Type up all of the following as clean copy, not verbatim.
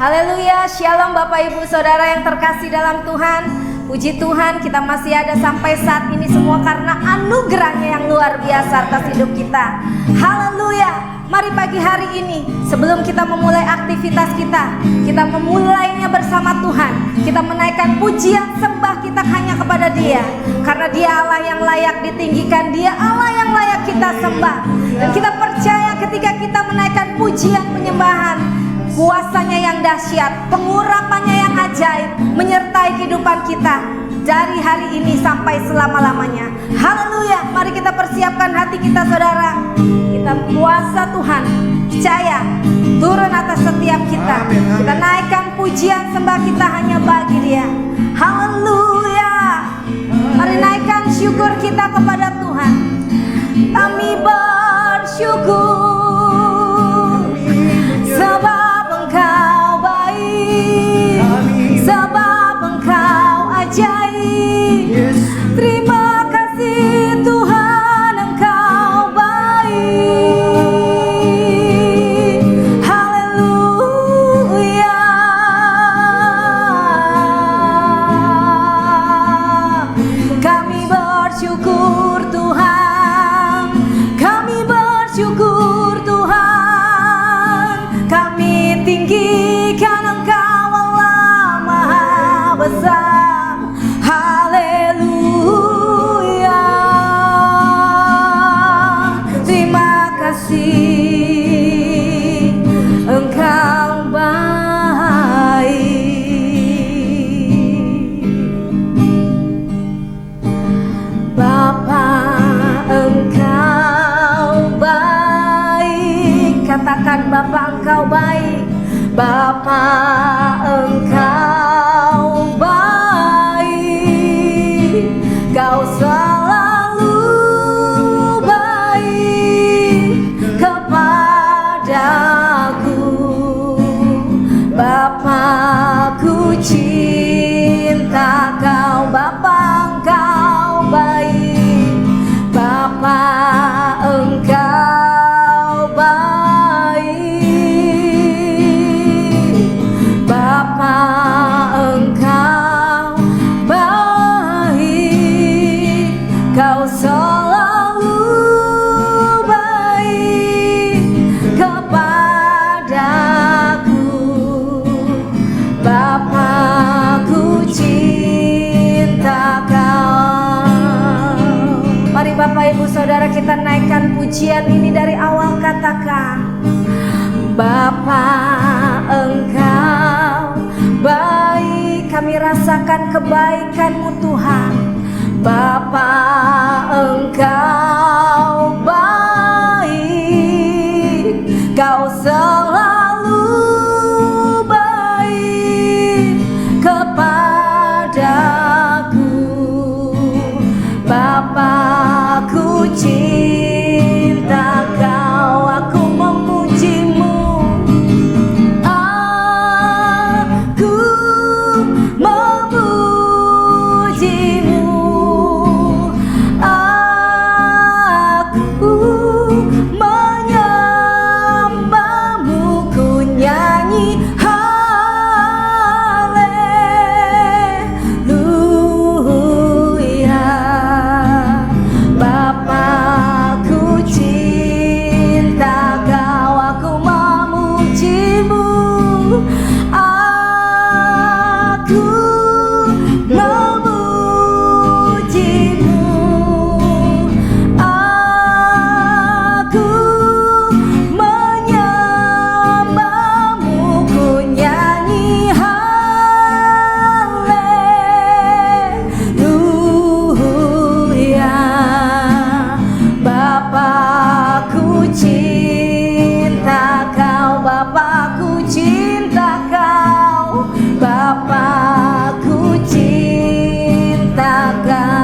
Haleluya, shalom Bapak Ibu Saudara yang terkasih dalam Tuhan. Puji Tuhan kita masih ada sampai saat ini semua karena anugerahnya yang luar biasa atas hidup kita. Haleluya. Mari pagi hari ini sebelum kita memulai aktivitas kita memulainya bersama Tuhan. Kita menaikkan pujian sembah kita hanya kepada Dia. Karena Dia Allah yang layak ditinggikan, Dia Allah yang layak kita sembah. Dan kita percaya ketika kita menaikkan pujian penyembahan, kuasanya yang dahsyat, pengurapannya yang ajaib menyertai kehidupan kita dari hari ini sampai selama-lamanya. Haleluya. Mari kita persiapkan hati kita saudara. Kita kuasa Tuhan, percaya turun atas setiap kita. Kita naikkan pujian sembah kita hanya bagi Dia. Haleluya. Mari naikkan syukur kita kepada Tuhan. Kami bersyukur sebab Engkau baik, sebab Engkau ajaib. Terima kasih Tuhan, Engkau baik. Haleluya. Kami bersyukur Tuhan, kami bersyukur Tuhan. Kami tinggikan Engkau Allah Maha Besar. Haleluya. Terima kasih Engkau baik. Bapa Engkau baik. Katakan Bapa Engkau baik. Bapa Engkau baik. Kau selalu baik kepadaku. Bapa, ku cinta Kau. Bapa Engkau baik. Bapa Engkau baik. Bapa Engkau baik. Kau selalu baik kepadaku. Bapa, ku cinta Kau. Mari Bapak Ibu Saudara kita naikkan pujian ini dari awal. Katakan Bapa Engkau baik. Kami rasakan kebaikan-Mu Tuhan. Bapa Engkau baik. Kau selalu baik kepadaku. Bapa, ku cinta Kau. Aku memuji-Mu. Aku memuji-Mu. Aku menyembah-Mu. Ku nyanyi haleluya. Bapa, ku cinta Kau. Aku memuji-Mu. Aku memuji-Mu. Aku menyembah-Mu. Ku nyanyi haleluya. Bapa, ku cinta Kau. Bapa, ku cinta Kau. Bapa, ku cinta Kau.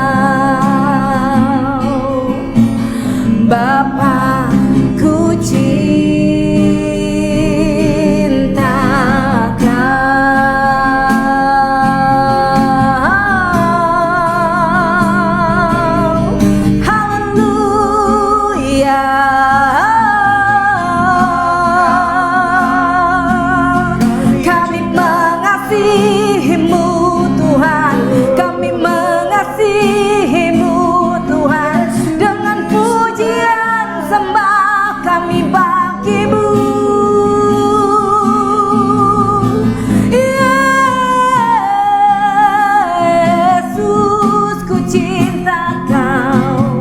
Bapa, ku cinta Kau. Haleluya. Kami sembah kami bagimu. Yesus, ku cinta kau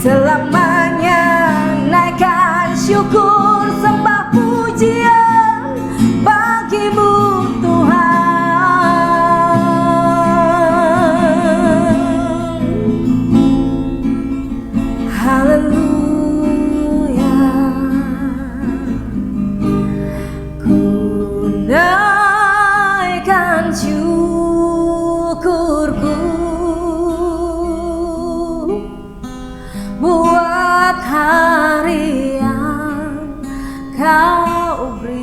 selamanya. Naikkan syukur sembah pujian bagimu Tuhan. Haleluya. Ku naikkan syukurku buat hari yang kau beri.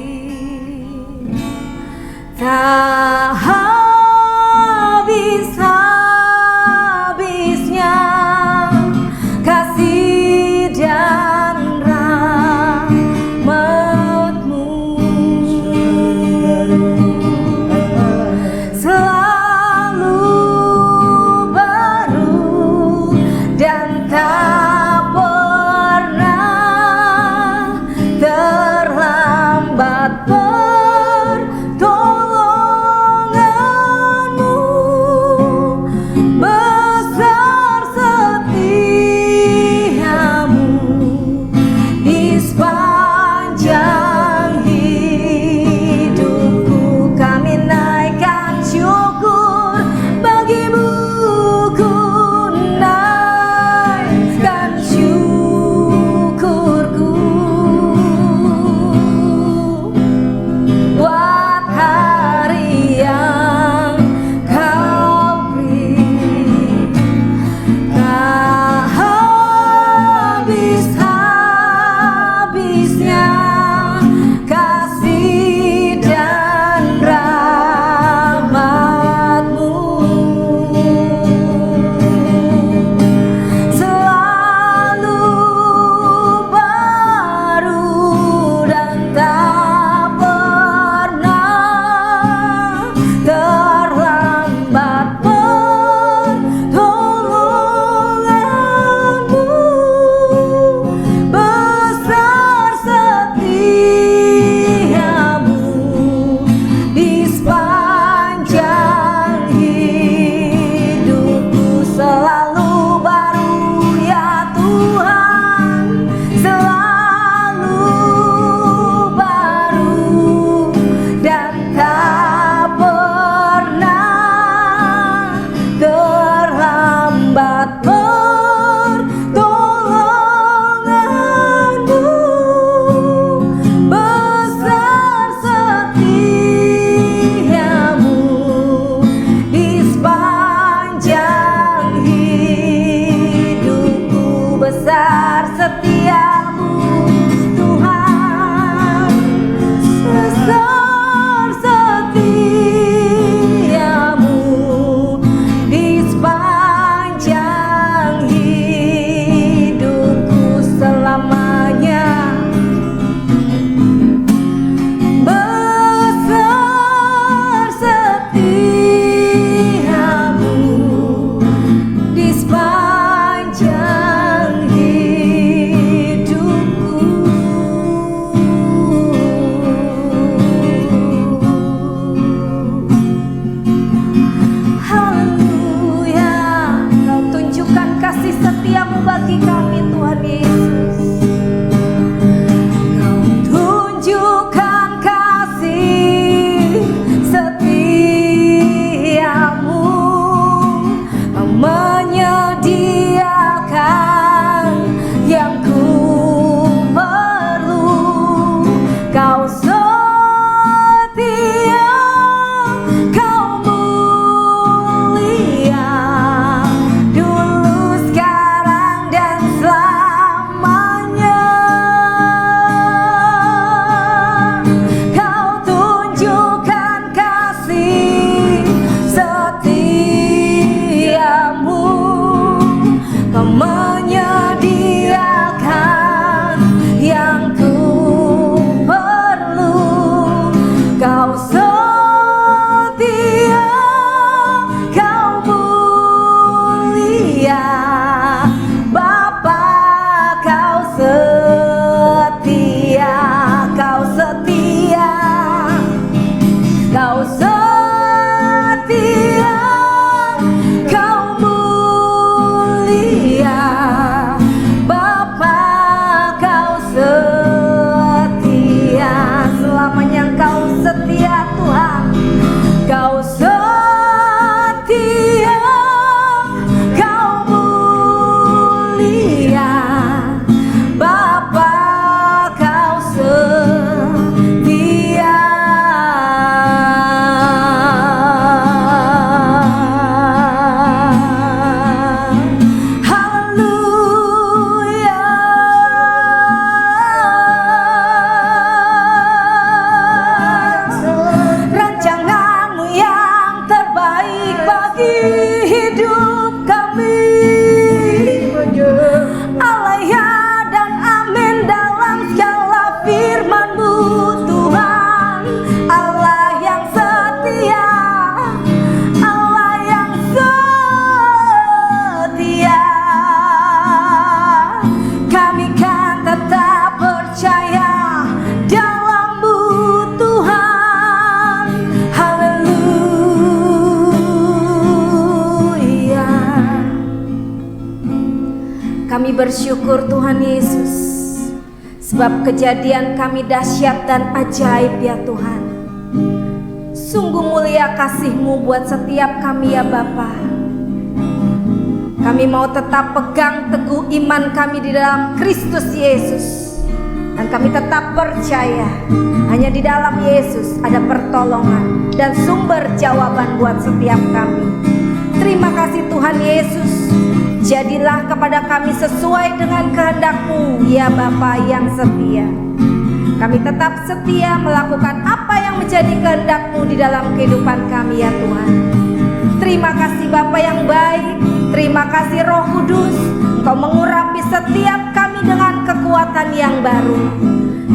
bersyukur Tuhan Yesus, sebab kejadian kami dahsyat dan ajaib ya Tuhan. Sungguh mulia kasih-Mu buat setiap kami ya Bapa. Kami mau tetap pegang teguh iman kami di dalam Kristus Yesus. Dan kami tetap percaya hanya di dalam Yesus ada pertolongan dan sumber jawaban buat setiap kami. Terima kasih Tuhan Yesus. Jadilah kepada kami sesuai dengan kehendak-Mu ya Bapa yang setia. Kami tetap setia melakukan apa yang menjadi kehendak-Mu di dalam kehidupan kami ya Tuhan. Terima kasih Bapa yang baik. Terima kasih Roh Kudus. Engkau mengurapi setiap kami dengan kekuatan yang baru.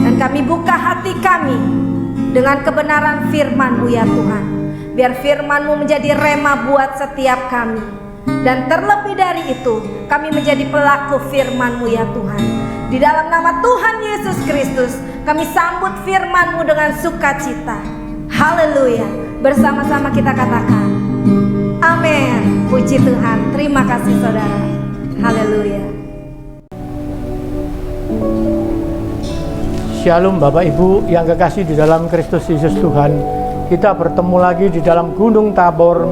Dan kami buka hati kami dengan kebenaran firman-Mu ya Tuhan. Biar firman-Mu menjadi rema buat setiap kami. Dan terlebih dari itu, kami menjadi pelaku firman-Mu ya Tuhan. Di dalam nama Tuhan Yesus Kristus, kami sambut firman-Mu dengan sukacita. Haleluya. Bersama-sama kita katakan amin. Puji Tuhan. Terima kasih saudara. Haleluya. Shalom Bapak Ibu yang kekasih di dalam Kristus Yesus Tuhan. Kita bertemu lagi di dalam Gunung Tabor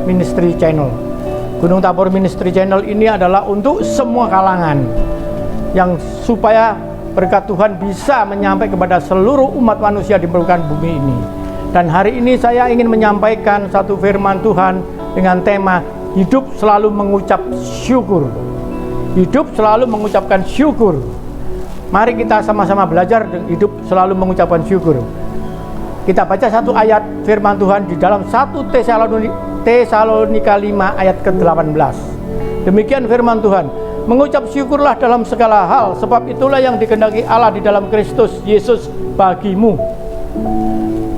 Ministry Channel. Gunung Tabor Ministry Channel ini adalah untuk semua kalangan, yang supaya berkat Tuhan bisa menyampai kepada seluruh umat manusia di permukaan bumi ini. Dan hari ini saya ingin menyampaikan satu firman Tuhan dengan tema hidup selalu mengucap syukur. Hidup selalu mengucapkan syukur. Mari kita sama-sama belajar hidup selalu mengucapkan syukur. Kita baca satu ayat firman Tuhan di dalam 1 Tesalonika 5 ayat ke-18. Demikian firman Tuhan, mengucap syukurlah dalam segala hal, sebab itulah yang dikehendaki Allah di dalam Kristus Yesus bagimu.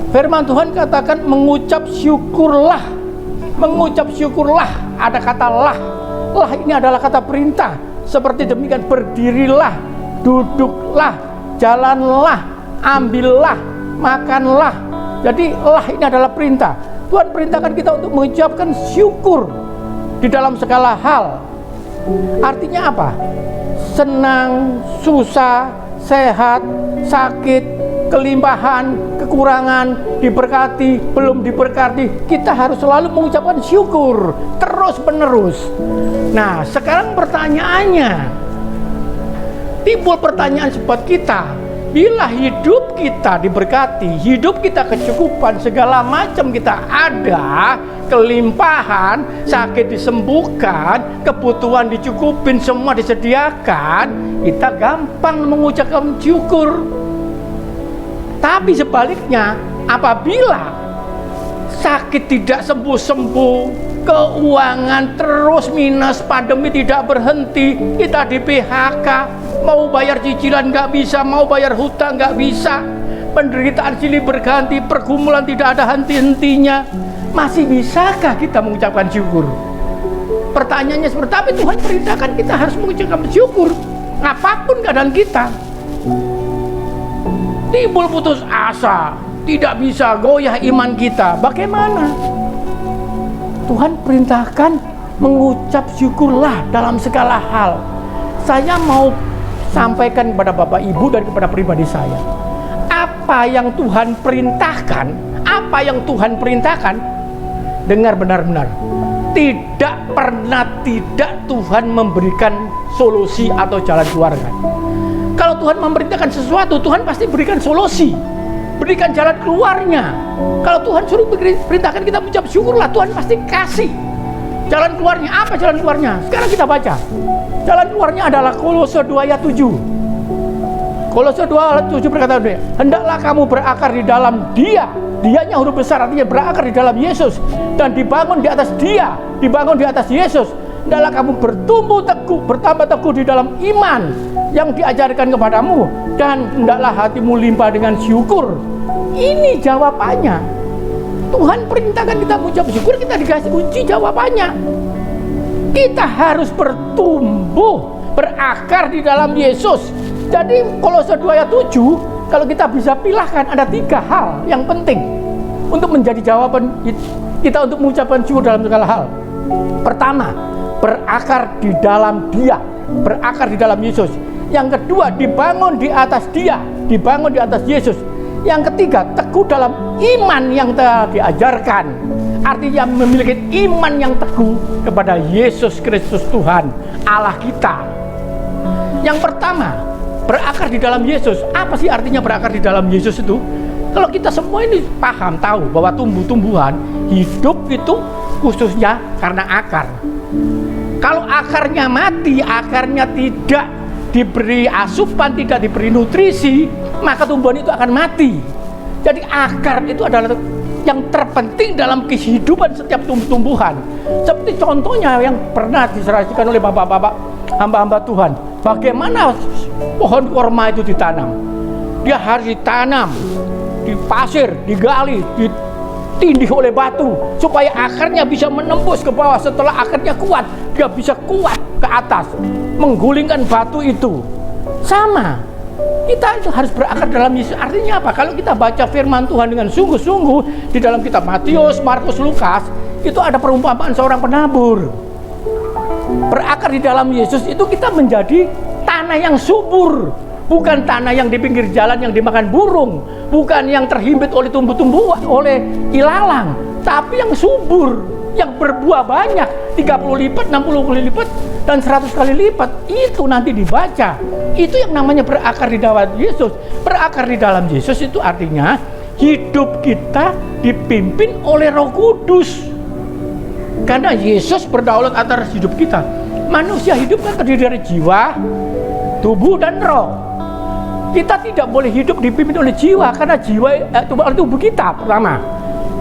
Firman Tuhan katakan mengucap syukurlah. Mengucap syukurlah, ada kata lah. Lah ini adalah kata perintah. Seperti demikian, berdirilah, duduklah, jalanlah, ambillah, makanlah. Jadi lah ini adalah perintah. Tuhan perintahkan kita untuk mengucapkan syukur di dalam segala hal. Artinya apa? Senang, susah, sehat, sakit, kelimpahan, kekurangan, diberkati, belum diberkati, kita harus selalu mengucapkan syukur terus menerus. Nah, sekarang pertanyaannya, timbul pertanyaan buat kita, bila hidup kita diberkati, hidup kita kecukupan, segala macam kita ada, kelimpahan, sakit disembuhkan, kebutuhan dicukupin, semua disediakan, kita gampang mengucapkan syukur. Tapi sebaliknya, apabila sakit tidak sembuh-sembuh, keuangan terus minus, pandemi tidak berhenti, kita di PHK, mau bayar cicilan nggak bisa, mau bayar hutang nggak bisa, penderitaan silih berganti, pergumulan tidak ada henti-hentinya, masih bisakah kita mengucapkan syukur? Pertanyaannya seperti apa? Tuhan perintahkan kita harus mengucapkan syukur apapun keadaan kita. Timbul putus asa, tidak bisa, goyah iman kita, bagaimana? Tuhan perintahkan mengucap syukurlah dalam segala hal. Saya mau sampaikan kepada Bapak Ibu dan kepada pribadi saya, apa yang Tuhan perintahkan, dengar benar-benar, tidak pernah tidak Tuhan memberikan solusi atau jalan keluarga. Kalau Tuhan memerintahkan sesuatu, Tuhan pasti berikan solusi, berikan jalan keluarnya. Kalau Tuhan suruh perintahkan kita mengucap syukurlah, Tuhan pasti kasih jalan keluarnya. Apa jalan keluarnya? Sekarang kita baca. Jalan keluarnya adalah Kolose 2 ayat 7. Kolose 2 ayat 7 berkata, hendaklah kamu berakar di dalam Dia. Dianya huruf besar, artinya berakar di dalam Yesus, dan dibangun di atas Dia, dibangun di atas Yesus. Hendaklah kamu bertumbuh teguh, bertambah teguh di dalam iman yang diajarkan kepadamu, dan hendaklah hatimu limpah dengan syukur. Ini jawabannya. Tuhan perintahkan kita mengucap syukur, kita dikasih kunci jawabannya. Kita harus bertumbuh, berakar di dalam Yesus. Jadi Kolose 2 ayat 7, kalau kita bisa pilahkan, ada 3 hal yang penting untuk menjadi jawaban kita untuk mengucapkan syukur dalam segala hal. Pertama, berakar di dalam Dia. berakar di dalam Yesus. Yang kedua, dibangun di atas Dia, dibangun di atas Yesus. Yang ketiga, teguh dalam iman yang telah diajarkan. Artinya memiliki iman yang teguh kepada Yesus Kristus Tuhan Allah kita. Yang pertama, berakar di dalam Yesus. Apa sih artinya berakar di dalam Yesus itu? Kalau kita semua ini paham, tahu bahwa tumbuh-tumbuhan hidup itu khususnya karena akar. Kalau akarnya mati, akarnya tidak diberi asupan, tidak diberi nutrisi, maka tumbuhan itu akan mati. Jadi akar itu adalah yang terpenting dalam kehidupan setiap tumbuh-tumbuhan. Seperti contohnya yang pernah diserahkan oleh bapak-bapak hamba-hamba Tuhan. Bagaimana pohon korma itu ditanam? Dia harus ditanam di pasir, digali, ditindih oleh batu supaya akarnya bisa menembus ke bawah. Setelah akarnya kuat, dia bisa kuat ke atas, menggulingkan batu itu. Sama, kita itu harus berakar dalam Yesus. Artinya apa? Kalau kita baca firman Tuhan dengan sungguh-sungguh di dalam kitab Matius, Markus, Lukas, itu ada perumpamaan seorang penabur. Berakar di dalam Yesus itu kita menjadi tanah yang subur. Bukan tanah yang di pinggir jalan yang dimakan burung, bukan yang terhimpit oleh tumbuh-tumbuhan, oleh ilalang, tapi yang subur, yang berbuah banyak, 30 lipat, 60 kali lipat, dan 100 kali lipat. Itu nanti dibaca. Itu yang namanya berakar di dalam Yesus. Berakar di dalam Yesus itu artinya hidup kita dipimpin oleh Roh Kudus. Karena Yesus berdaulat atas hidup kita. Manusia hidup kan terdiri dari jiwa, tubuh, dan roh. Kita tidak boleh hidup dipimpin oleh jiwa, karena jiwa tubuh kita pertama.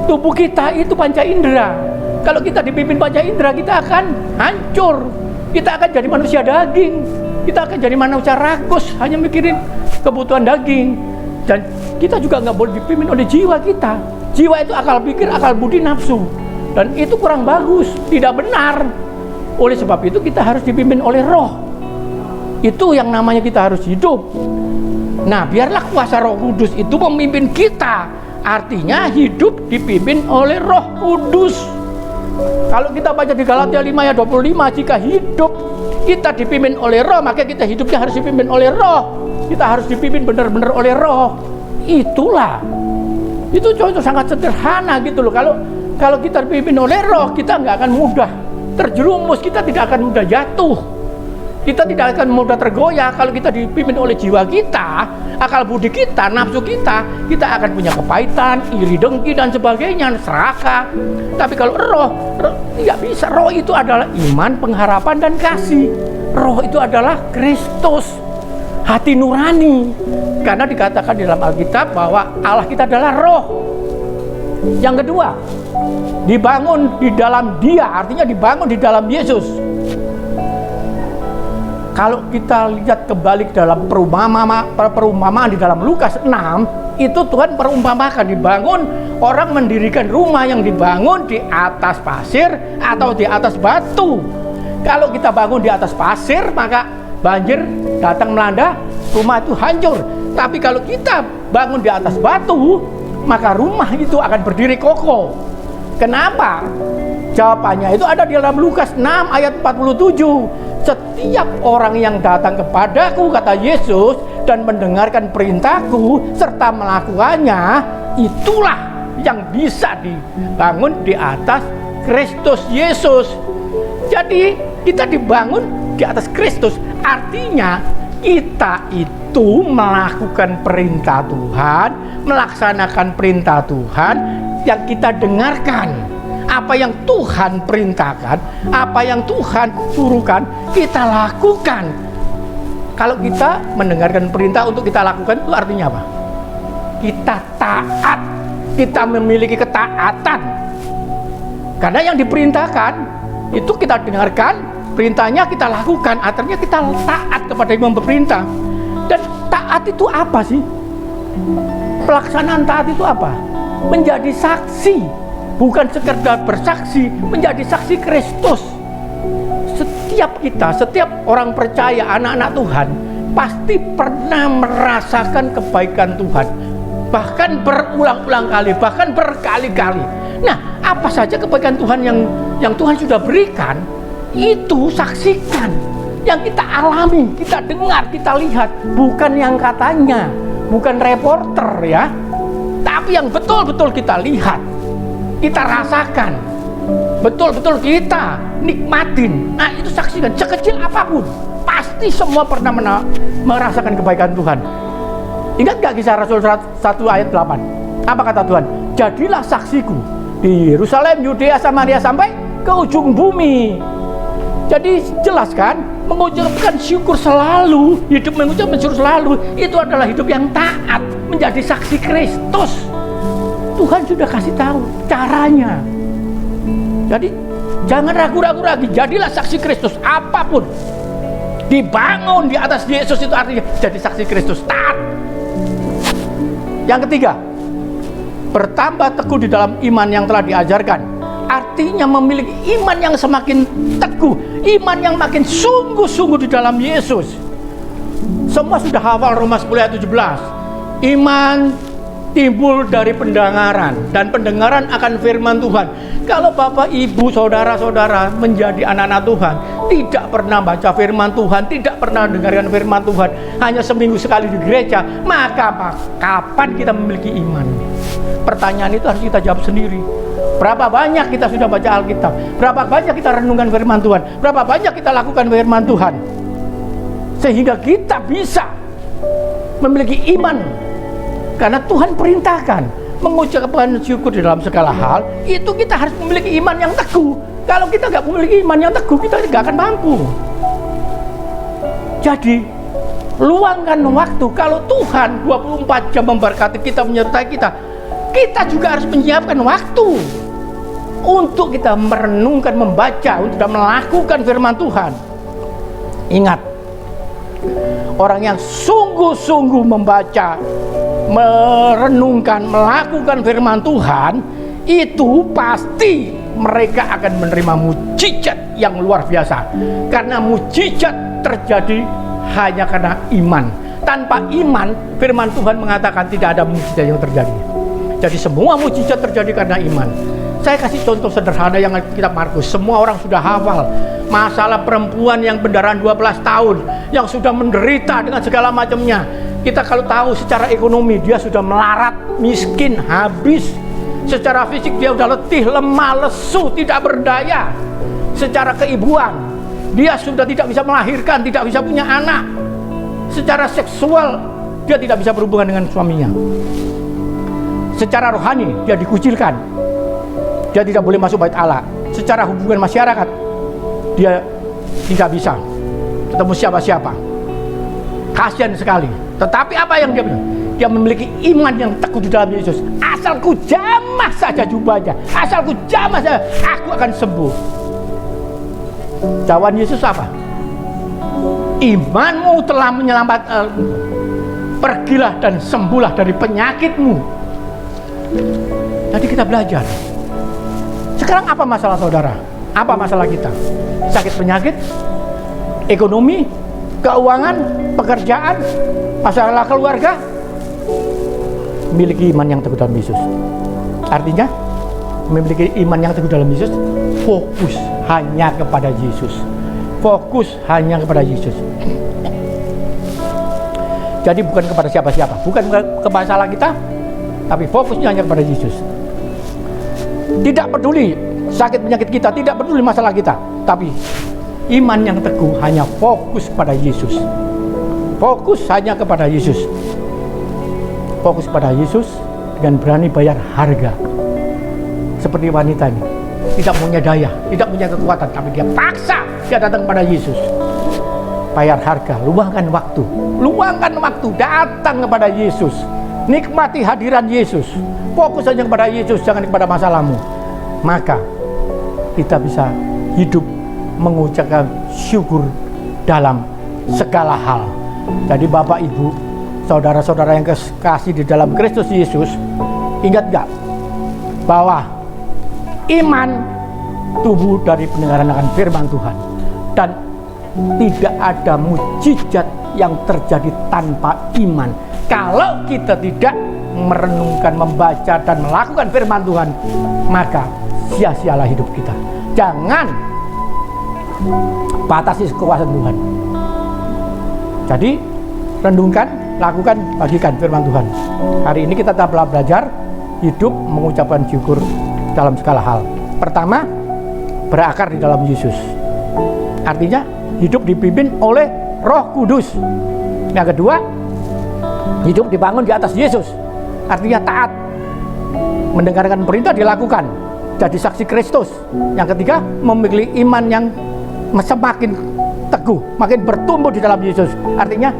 Tubuh kita itu panca indera. Kalau kita dipimpin panca indera, kita akan hancur. Kita akan jadi manusia daging. Kita akan jadi manusia rakus, hanya mikirin kebutuhan daging. Dan kita juga nggak boleh dipimpin oleh jiwa kita. Jiwa itu akal pikir, akal budi, nafsu. Dan itu kurang bagus, tidak benar. Oleh sebab itu kita harus dipimpin oleh roh. Itu yang namanya kita harus hidup. Nah, biarlah kuasa Roh Kudus itu memimpin kita. Artinya hidup dipimpin oleh Roh Kudus. Kalau kita baca di Galatia 5 ayat 25, jika hidup kita dipimpin oleh roh, maka kita hidupnya harus dipimpin oleh roh. Kita harus dipimpin benar-benar oleh roh. Itulah. Itu contoh sangat sederhana gitu loh. Kalau kita dipimpin oleh roh, kita nggak akan mudah terjerumus, kita tidak akan mudah jatuh. Kita tidak akan mudah tergoyah. Kalau kita dipimpin oleh jiwa kita, akal budi kita, nafsu kita akan punya kepahitan, iri, dengki, dan sebagainya, serakah. Tapi kalau roh tidak bisa. Roh itu adalah iman, pengharapan, dan kasih. Roh itu adalah Kristus, hati nurani. Karena dikatakan di dalam Alkitab bahwa Allah kita adalah roh. Yang kedua, dibangun di dalam Dia, artinya dibangun di dalam Yesus. Kalau kita lihat kembali dalam perumpamaan di dalam Lukas 6, itu Tuhan perumpamakan dibangun, orang mendirikan rumah yang dibangun di atas pasir atau di atas batu. Kalau kita bangun di atas pasir, maka banjir datang melanda, rumah itu hancur. Tapi kalau kita bangun di atas batu, maka rumah itu akan berdiri kokoh. Kenapa? Jawabannya itu ada di dalam Lukas 6 ayat 47. Setiap orang yang datang kepadaku, kata Yesus, dan mendengarkan perintahku serta melakukannya, itulah yang bisa dibangun di atas Kristus Yesus. Jadi kita dibangun di atas Kristus, artinya kita itu melakukan perintah Tuhan, melaksanakan perintah Tuhan yang kita dengarkan. Apa yang Tuhan perintahkan, apa yang Tuhan suruhkan, kita lakukan. Kalau kita mendengarkan perintah untuk kita lakukan, itu artinya apa? Kita taat, kita memiliki ketaatan. Karena yang diperintahkan, itu kita dengarkan, perintahnya kita lakukan, artinya kita taat kepada yang berperintah. Dan taat itu apa sih? Pelaksanaan taat itu apa? Menjadi saksi. Bukan sekedar bersaksi, menjadi saksi Kristus. Setiap kita, setiap orang percaya, anak-anak Tuhan, pasti pernah merasakan kebaikan Tuhan. Bahkan berulang-ulang kali, bahkan berkali-kali. Nah, apa saja kebaikan Tuhan yang Tuhan sudah berikan, itu saksikan. yang kita alami, kita dengar, kita lihat, bukan yang katanya, bukan reporter ya, tapi yang betul-betul kita lihat, kita rasakan, betul-betul kita nikmatin. Nah, itu saksikan, sekecil apapun, pasti semua pernah merasakan kebaikan Tuhan. Ingat gak Kisah Rasul 1 ayat 8? Apa kata Tuhan? Jadilah saksiku di Yerusalem, Yudea, Samaria sampai ke ujung bumi. Jadi jelas kan, mengucapkan syukur selalu, hidup mengucapkan syukur selalu, itu adalah hidup yang taat, menjadi saksi Kristus. Tuhan sudah kasih tahu caranya. Jadi jangan ragu-ragu lagi, jadilah saksi Kristus apapun. Dibangun di atas Yesus itu artinya jadi saksi Kristus, taat. Yang ketiga, bertambah teguh di dalam iman yang telah diajarkan. Artinya memiliki iman yang semakin teguh, iman yang makin sungguh-sungguh di dalam Yesus. Semua sudah hafal Roma 10 ayat 17. Iman timbul dari pendengaran, dan pendengaran akan firman Tuhan. Kalau Bapak, Ibu, Saudara-saudara menjadi anak-anak Tuhan, tidak pernah baca firman Tuhan, tidak pernah dengarkan firman Tuhan, hanya seminggu sekali di gereja, maka kapan kita memiliki iman? Pertanyaan itu harus kita jawab sendiri. Berapa banyak kita sudah baca Alkitab? Berapa banyak kita renungkan firman Tuhan? Berapa banyak kita lakukan firman Tuhan? Sehingga kita bisa memiliki iman. Karena Tuhan perintahkan mengucapkan syukur di dalam segala hal. Itu kita harus memiliki iman yang teguh. Kalau kita nggak memiliki iman yang teguh, kita nggak akan mampu. Jadi luangkan waktu. Kalau Tuhan 24 jam memberkati kita, menyertai kita, kita juga harus menyiapkan waktu untuk kita merenungkan, membaca, untuk melakukan firman Tuhan. Ingat, orang yang sungguh-sungguh membaca, merenungkan, melakukan firman Tuhan, itu pasti mereka akan menerima mujizat yang luar biasa. Karena mujizat terjadi hanya karena iman. Tanpa iman, firman Tuhan mengatakan tidak ada mujizat yang terjadi. Jadi semua mujizat terjadi karena iman. Saya kasih contoh sederhana yang kitab Markus. Semua orang sudah hafal masalah perempuan yang pendarahan 12 tahun, yang sudah menderita dengan segala macamnya. Kita kalau tahu secara ekonomi, dia sudah melarat, miskin, habis. Secara fisik dia sudah letih, lemah, lesu, tidak berdaya. Secara keibuan, dia sudah tidak bisa melahirkan, tidak bisa punya anak. Secara seksual, dia tidak bisa berhubungan dengan suaminya. Secara rohani, dia dikucilkan. Dia tidak boleh masuk bait Allah. Secara hubungan masyarakat, dia tidak bisa ketemu siapa-siapa. Kasihan sekali. Tetapi apa yang dia bilang? Dia memiliki iman yang teguh di dalam Yesus. Asalku jamah saja jubahnya, asalku jamah saja, aku akan sembuh. Jawaban Yesus apa? Imanmu telah menyelamatkan. Pergilah dan sembuhlah dari penyakitmu. Jadi kita belajar. Sekarang apa masalah saudara? Apa masalah kita? Sakit penyakit, ekonomi, keuangan, pekerjaan, masalah keluarga. Memiliki iman yang teguh dalam Yesus. Artinya, memiliki iman yang teguh dalam Yesus, fokus hanya kepada Yesus. Fokus hanya kepada Yesus. Jadi bukan kepada siapa-siapa, bukan ke masalah kita, tapi fokusnya hanya kepada Yesus. Tidak peduli sakit penyakit kita, tidak peduli masalah kita, tapi iman yang teguh hanya fokus pada Yesus. Fokus hanya kepada Yesus. Fokus pada Yesus dengan berani bayar harga. Seperti wanita ini, tidak punya daya, tidak punya kekuatan, tapi dia paksa, dia datang kepada Yesus. Bayar harga, luangkan waktu, datang kepada Yesus. Nikmati hadiran Yesus. Fokus hanya kepada Yesus, jangan kepada masalahmu. Maka kita bisa hidup mengucapkan syukur dalam segala hal. Jadi Bapak, Ibu, saudara-saudara yang kasih di dalam Kristus Yesus, ingat gak bahwa iman tumbuh dari pendengaran akan firman Tuhan, dan tidak ada mujizat yang terjadi tanpa iman. Kalau kita tidak merenungkan, membaca, dan melakukan firman Tuhan, maka sia-sialah hidup kita. Jangan batasi kekuasaan Tuhan. Jadi renungkan, lakukan, bagikan firman Tuhan. Hari ini kita telah belajar hidup mengucapkan syukur dalam segala hal. Pertama, berakar di dalam Yesus. Artinya hidup dipimpin oleh Roh Kudus. Yang kedua, hidup dibangun di atas Yesus. Artinya taat, mendengarkan perintah dilakukan, jadi saksi Kristus. Yang ketiga, memiliki iman yang semakin teguh, makin bertumbuh di dalam Yesus. Artinya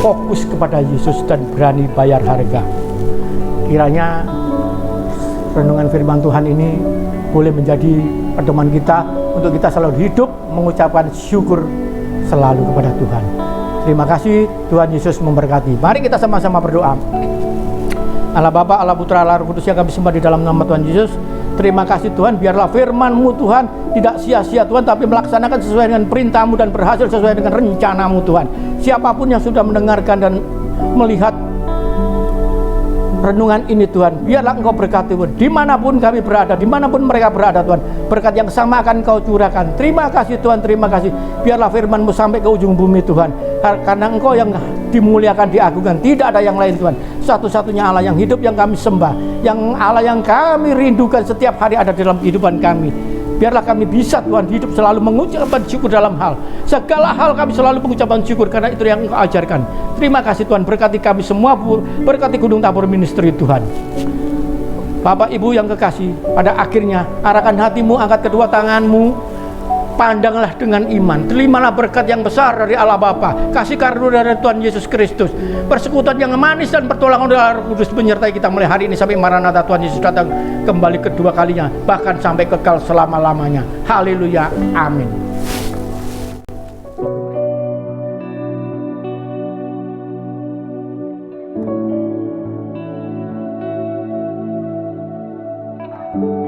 fokus kepada Yesus dan berani bayar harga. Kiranya renungan firman Tuhan ini boleh menjadi pedoman kita untuk kita selalu hidup mengucapkan syukur selalu kepada Tuhan. Terima kasih, Tuhan Yesus memberkati. Mari kita sama-sama berdoa. Allah Bapa, Allah Putra, Allah Roh Kudus yang kami sembah di dalam nama Tuhan Yesus. Terima kasih Tuhan, biarlah firman-Mu Tuhan tidak sia-sia Tuhan, tapi melaksanakan sesuai dengan perintah-Mu dan berhasil sesuai dengan rencana-Mu Tuhan. Siapapun yang sudah mendengarkan dan melihat renungan ini Tuhan, biarlah Engkau berkati Tuhan, dimanapun kami berada, dimanapun mereka berada Tuhan, berkat yang sama akan Engkau curahkan. Terima kasih Tuhan, terima kasih. Biarlah firman-Mu sampai ke ujung bumi Tuhan, karena Engkau yang dimuliakan, diagungkan, tidak ada yang lain Tuhan. Satu-satunya Allah yang hidup, yang kami sembah, yang Allah yang kami rindukan setiap hari ada dalam kehidupan kami. Biarlah kami bisa Tuhan hidup selalu mengucapkan syukur dalam hal segala hal, kami selalu mengucapkan syukur karena itu yang Engkau ajarkan. Terima kasih Tuhan, berkati kami semua, berkati Gunung Tabor Ministry Tuhan. Bapak Ibu yang kekasih, pada akhirnya arahkan hatimu, angkat kedua tanganmu, pandanglah dengan iman, terimalah berkat yang besar dari Allah Bapa, kasih karunia dari Tuhan Yesus Kristus, persekutuan yang manis dan pertolongan dari Roh Kudus menyertai kita mulai hari ini sampai Maranatha Tuhan Yesus datang kembali kedua kalinya, bahkan sampai kekal selama-lamanya. Haleluya, amin. Thank you.